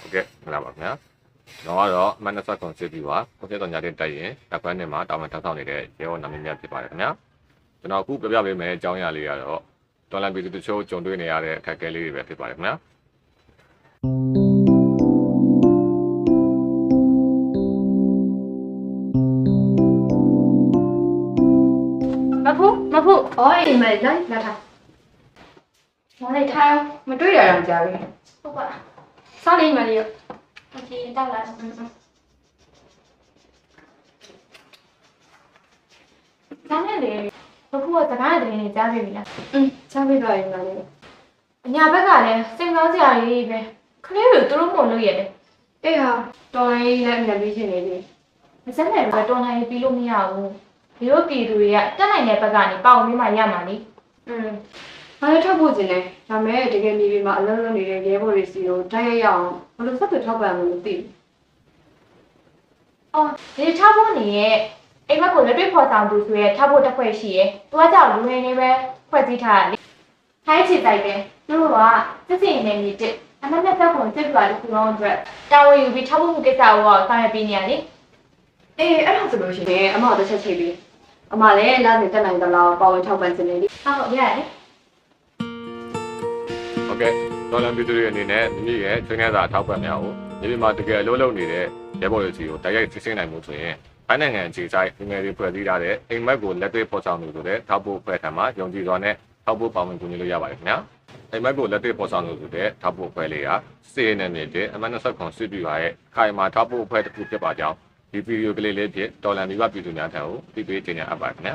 โอเคမလာပါခင်ဗျာကျွန်တော်ကတော့အမှတ်20ခွန်စစ်ပြီးပါကိုစစ်တော်ညာတဲ့တိုက်ရင်တပ်ခွဲနဲ့မှာတာဝန်ထမ်းဆောင်နေတဲ့ရဲဘော်နာမည်များဖြစ်ပါတယ်ခင်ဗျာကျွန်တော်အခုပြပြပေးမယ်အကြောင်းအရာလေးကတော့တော်လန်ပြည်သူတချို့ကြုံတွေ့နေရတဲ့အခက်အခဲလေးတွေပဲဖြစ်ပါတယ်ခင်ဗျာမဖူးအော်အိမ်မယ်လိုက်လာတာမောင်လေးထိုင်မတွေ့ရတော့ကြာပြီဟုတ်ပါစားလိမ့်မယ်လေโอเคတောက်လာဒါနဲ့လေမဖူးကစကားတဲ့နေကြားပြီလားကြားပြီတော့ရင်လည်းအညာဘက်ကလည်းစိတ်ကောင်းစရာကြီးပဲခလေးတွေသူတို့မို့လို့ရတယ်အေးဟာတော်လေးလည်းအမြဲပြီးရှင်နေပြီမစက်နဲ့ပဲတော်နိုင်ပြီးလို့မရဘူးဒီလိုပြည်သူတွေကတက်နိုင်တဲ့ဘက်ကနေပေါအောင်ပြီးမှရမှာလေငါလည်းထောက်ဖို့ကျင်တယ်ဒါပေမဲ့တကယ်မြေပြင်မှာအလုံးလုံးနေတဲ့ရဲဘော်တွေစီကိုတိုက်ရအောင်ဘယ်လိုဆက်သွယ်ထောက်ပံ့လို့မသိဘူးအော်ဒီထားဖို့နေရဲ့အိမ်ဘက်ကိုလက်တွေ့ဖော်ဆောင်သူဆိုရဲထားဖို့တစ်ဖွဲ့ရှိရဲသူကကြောက်လူငယ်နေပဲဖွဲ့စည်းထားတာလေထိုင်းချစ်တိုက်တယ်သူတို့ကစစ်စင်နေနေတဲ့အမှတ်နဲ့သက်ကုန်စစ်ပြပါလို့ခုလုံးအတွက်တာဝန်ယူပြီးထားဖို့ကိစ္စကိုဆောင်ရွက်ပေးနေရလေအေးအဲ့ဒါဆိုလို့ရှိရင်အမတို့တစ်ချက်ချိန်ပြီးအမလည်းလာနေတက်နိုင်တဲ့လောက်ပါဝင်ထောက်ပံ့စနေလေးဟုတ်ရတယ်โอเคတော်လန်ပြည်သူတွေအနေနဲ့မိမိရဲ့ချွေးငယ်စာထောက်ပံ့များကိုဒီမှာတကယ်အလုပ်လုပ်နေတဲ့ရဲဘော်တွေစီကိုတိုက်ရိုက်စစ်ဆေးနိုင်မှုဆိုရင်ထိုင်းနိုင်ငံအခြေစိုက်လူငယ်တွေဖွဲ့စည်းထားတဲ့အိမ်မက်ကိုလက်တွေ့ဖော်ဆောင်လို့ဆိုတဲ့ထောက်ဖို့ဖွဲ့ထံမှာယုံကြည်စွာနဲ့ထောက်ဖို့ပါဝင်ကူညီလို့ရပါတယ်ခင်ဗျာအိမ်မက်ကိုလက်တွေ့ဖော်ဆောင်လို့ဆိုတဲ့ထောက်ဖို့ဖွဲ့လေးကစစ်ရေးနဲ့မြင့်တဲ့အမှတ်20ခွန်စစ်ပြပါရဲ့ခိုင်မာထောက်ဖို့ဖွဲ့တစ်ခုဖြစ်ပါကြောင်းဒီဗီဒီယိုကလေးလေးဖြင့်တော်လန်မိဘပြည်သူများထံကိုသိပေးကြေညာအပ်ပါခင်ဗျာ